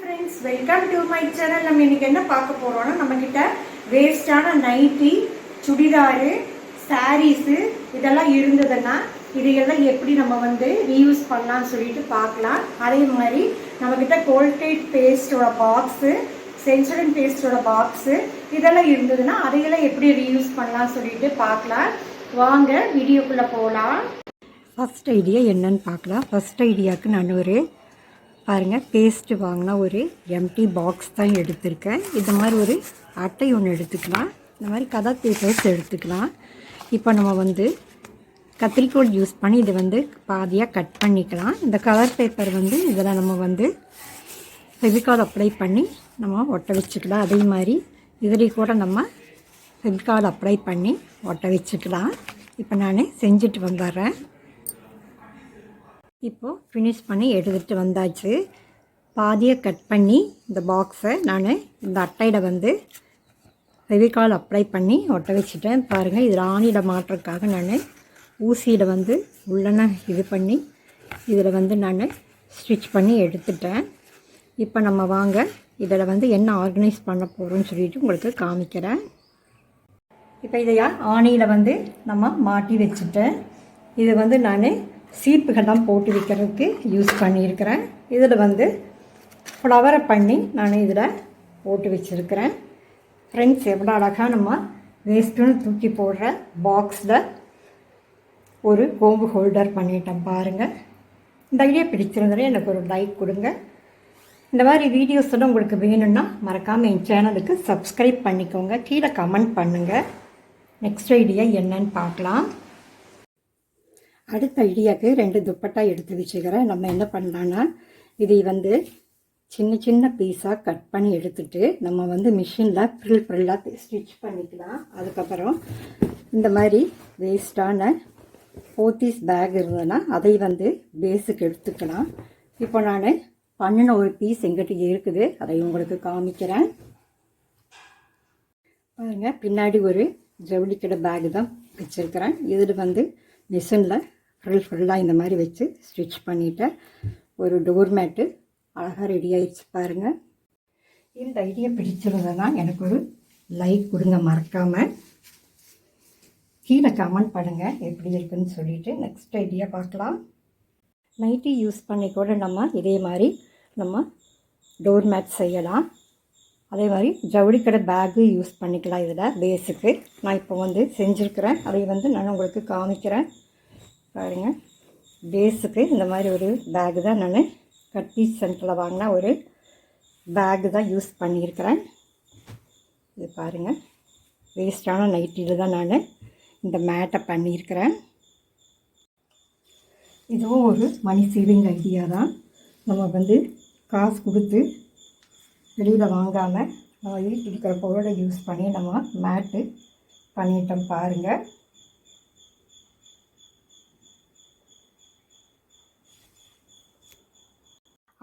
Friends, welcome to my channel. நம்ம இன்னைக்கு என்ன பார்க்க போறோம்னா, நம்ம கிட்ட வேஸ்டான நைட்டி, சுடிதாரு, சாரீஸு இதெல்லாம் இருந்ததுன்னா இதையெல்லாம் எப்படி நம்ம ரீயூஸ் பண்ணலாம்னு சொல்லிட்டு பார்க்கலாம். அதே மாதிரி நம்ம கிட்ட கோல்கேட் பேஸ்டோட பாக்ஸு, சென்சோடன் பேஸ்டோட பாக்ஸு இதெல்லாம் இருந்ததுன்னா அதையெல்லாம் எப்படி ரீயூஸ் பண்ணலாம் சொல்லிட்டு பார்க்கலாம். வாங்க வீடியோக்குள்ளே போகலாம். ஃபஸ்ட் ஐடியா என்னன்னு பார்க்கலாம். ஃபஸ்ட் ஐடியாவுக்கு நான் பாருங்கள் பேஸ்ட்டு வாங்கினா ஒரு எம்டி பாக்ஸ் தான் எடுத்திருக்கேன். இந்த மாதிரி ஒரு அட்டை ஒன்று எடுத்துக்கலாம். இந்த மாதிரி கலர் பேப்பர்ஸ் எடுத்துக்கலாம். இப்போ நம்ம கத்திரிக்கோல் யூஸ் பண்ணி இதை பாதியாக கட் பண்ணிக்கலாம். இந்த கலர் பேப்பர் இதில் நம்ம ஃபெவிகால் அப்ளை பண்ணி நம்ம ஒட்ட வச்சுக்கலாம். அதே மாதிரி இதில் கூட நம்ம ஃபெவிகால் அப்ளை பண்ணி ஒட்ட வச்சுக்கலாம். இப்போ நான் செஞ்சுட்டு வந்துடுறேன். இப்போது ஃபினிஷ் பண்ணி எடுத்துகிட்டு வந்தாச்சு. பாதியை கட் பண்ணி இந்த பாக்ஸை நான் இந்த அட்டையில் ஃபெவிகால் அப்ளை பண்ணி ஒட்ட வச்சுட்டேன். பாருங்கள், இதில் ஆணியில் மாட்டுறதுக்காக நான் ஊசியில் உள்ளன இது பண்ணி இதில் நான் ஸ்டிச் பண்ணி எடுத்துட்டேன். இப்போ நம்ம வாங்க இதில் என்ன ஆர்கனைஸ் பண்ண போகிறோம்னு சொல்லிட்டு உங்களுக்கு காமிக்கிறேன். இப்போ இதையா ஆணியில் நம்ம மாட்டி வச்சுட்டேன். இது நான் சீப்புகள்லாம் போட்டு வைக்கிறதுக்கு யூஸ் பண்ணியிருக்கிறேன். இதில் ஃப்ளவரை பண்ணி நான் இதில் போட்டு வச்சுருக்கிறேன். ஃப்ரெண்ட்ஸ், எவ்வளோ அழகாக நம்ம வேஸ்ட்டுன்னு தூக்கி போடுற பாக்ஸில் ஒரு கோம்பு ஹோல்டர் பண்ணிட்டேன். பாருங்கள், இந்த ஐடியா பிடிச்சிருந்தாலே எனக்கு ஒரு லைக் கொடுங்க. இந்த மாதிரி வீடியோஸ் எல்லாம் உங்களுக்கு வேணும்னா மறக்காமல் என் சேனலுக்கு சப்ஸ்கிரைப் பண்ணிக்கோங்க. கீழே கமெண்ட் பண்ணுங்கள். நெக்ஸ்ட் ஐடியா என்னன்னு பார்க்கலாம். அடுத்த ஐடியாவுக்கு 2 துப்பட்டா எடுத்து வச்சுக்கிறேன். நம்ம என்ன பண்ணலான்னா இதை சின்ன சின்ன பீஸாக கட் பண்ணி எடுத்துகிட்டு நம்ம மிஷினில் ஃப்ரில்லாக ஸ்டிச் பண்ணிக்கலாம். அதுக்கப்புறம் இந்த மாதிரி வேஸ்டான போத்தீஸ் பேக் இருந்ததுன்னா அதை பேஸுக்கு எடுத்துக்கலாம். இப்போ நான் பண்ணின ஒரு பீஸ் எங்கிட்ட இருக்குது, அதை உங்களுக்கு காமிக்கிறேன். பாருங்கள், பின்னாடி ஒரு ஜவுளிக்கடை பேகு தான் வச்சுருக்கிறேன். இதில் மிஷினில் ஃபுல்லாக இந்த மாதிரி வச்சு ஸ்டிச் பண்ணிவிட்டேன். ஒரு டோர்மேட்டு அழகாக ரெடி ஆகிடுச்சு. பாருங்கள், இந்த ஐடியா பிடிச்சிருந்ததுன்னா எனக்கு ஒரு லைக் கொடுங்க. மறக்காமல் கீழே கமெண்ட் பண்ணுங்கள் எப்படி இருக்குன்னு சொல்லிவிட்டு. நெக்ஸ்ட் ஐடியா பார்க்கலாம். நைட்டி யூஸ் பண்ணி கூட நம்ம இதே மாதிரி நம்ம டோர்மேட் செய்யலாம். அதே மாதிரி ஜவுளிக்கடை பேக்கு யூஸ் பண்ணிக்கலாம். இதில் பேஸுக்கு நான் இப்போ செஞ்சுருக்கிறேன். அதை நான் உங்களுக்கு காமிக்கிறேன். பாருங்கள், பேஸுக்கு இந்த மாதிரி ஒரு பேகு தான் நான் கட் பீஸ் சென்டரில் வாங்கினா ஒரு பேகு தான் யூஸ் பண்ணியிருக்கிறேன். இது பாருங்கள், வேஸ்டான நைட்டியில் தான் நான் இந்த மேட்டை பண்ணியிருக்கிறேன். இதுவும் ஒரு மணி சேவிங் ஐடியா தான். நம்ம காசு கொடுத்து வெளியில் வாங்காமல் நம்ம வீட்டில் இருக்கிற பொருளை யூஸ் பண்ணி நம்ம மேட்டு பண்ணிட்டோம். பாருங்கள்,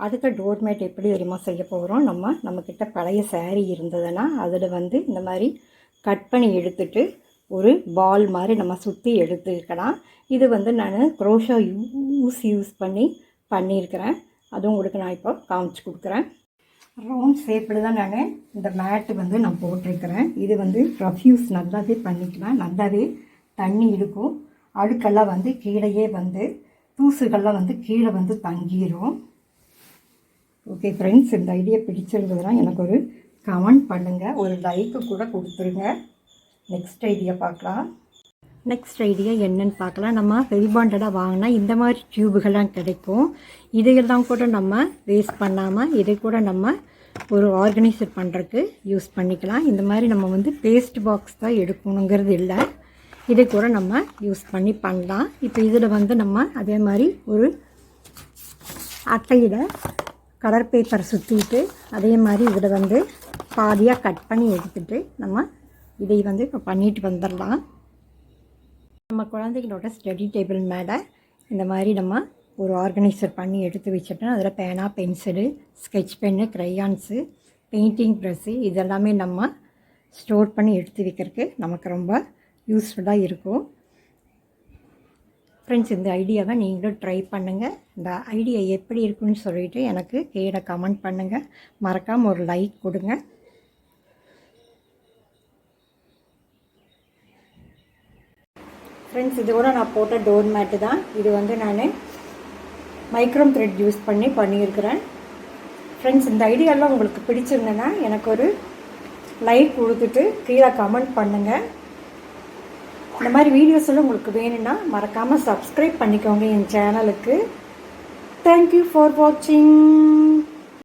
அடுத்த டோர்மேட் எப்படி தெரியுமா செய்ய போகிறோம். நம்மக்கிட்ட பழைய சேரீ இருந்ததுன்னா அதில் இந்த மாதிரி கட் பண்ணி எடுத்துட்டு ஒரு பால் மாதிரி நம்ம சுற்றி எடுத்துக்கலாம். இது நான் க்ரோஷா யூஸ் பண்ணி பண்ணியிருக்கிறேன். அதுவும் உங்களுக்கு நான் இப்போ காமிச்சு கொடுக்குறேன். ரவுண்ட் ஷேப்பில் தான் நான் இந்த மேட்டு நான் போட்டிருக்கிறேன். இது ரஃப்யூஸ் நல்லாவே பண்ணிக்கலாம். நல்லாவே தண்ணி இருக்கும். அழுக்கெல்லாம் கீழேயே தூசுகள்லாம் கீழே தங்கிடும். ஓகே ஃப்ரெண்ட்ஸ், இந்த ஐடியா பிடிச்சிருந்ததுன்னா எனக்கு ஒரு கமெண்ட் பண்ணுங்கள், ஒரு லைக்கு கூட கொடுத்துருங்க. நெக்ஸ்ட் ஐடியா பார்க்கலாம். நெக்ஸ்ட் ஐடியா என்னன்னு பார்க்கலாம். நம்ம வெல்பாண்டடாக வாங்கினா இந்த மாதிரி டியூபுகள்லாம் கிடைக்கும். இதையெல்லாம் கூட நம்ம வேஸ்ட் பண்ணாமல் இதை கூட நம்ம ஒரு ஆர்கனைசர் பண்ணுறதுக்கு யூஸ் பண்ணிக்கலாம். இந்த மாதிரி நம்ம பேஸ்ட் பாக்ஸ் தான் எடுக்கணுங்கிறது இல்லை, இதை கூட நம்ம யூஸ் பண்ணி பண்ணலாம். இப்போ இதில் நம்ம அதே மாதிரி ஒரு அட்டையில் கலர் பேப்பர் சுற்றிட்டு அதே மாதிரி இதில் பாதியாக கட் பண்ணி எடுத்துகிட்டு நம்ம இதை இப்போ பண்ணிட்டு வந்துடலாம். நம்ம குழந்தைகளோட ஸ்டடி டேபிள் மேலே இந்த மாதிரி நம்ம ஒரு ஆர்கனைசர் பண்ணி எடுத்து வச்சுட்டோம். அதில் பேனா, pencil, sketch pen, crayons, painting brush இதெல்லாமே நம்ம ஸ்டோர் பண்ணி எடுத்து வைக்கிறதுக்கு நமக்கு ரொம்ப யூஸ்ஃபுல்லாக இருக்கும். ஃப்ரெண்ட்ஸ், இந்த ஐடியாவை நீங்களும் ட்ரை பண்ணுங்கள். இந்த ஐடியா எப்படி இருக்குன்னு சொல்லிவிட்டு எனக்கு கீழே கமெண்ட் பண்ணுங்கள். மறக்காமல் ஒரு லைக் கொடுங்க. ஃப்ரெண்ட்ஸ், இது கூட நான் போட்ட டோர் மேட்டு தான். இது வந்து நான் மைக்ரோம் த்ரெட் யூஸ் பண்ணியிருக்கிறேன். ஃப்ரெண்ட்ஸ், இந்த ஐடியாலாம் உங்களுக்கு பிடிச்சிருந்தேன்னா எனக்கு ஒரு லைக் கொடுத்துட்டு கீழே கமெண்ட் பண்ணுங்கள். இந்த மாதிரி வீடியோஸ் எல்லாம் உங்களுக்கு வேணும்னா மறக்காமல் சப்ஸ்கிரைப் பண்ணிக்கோங்க என் சேனலுக்கு. தேங்க்யூ ஃபார் வாட்சிங்.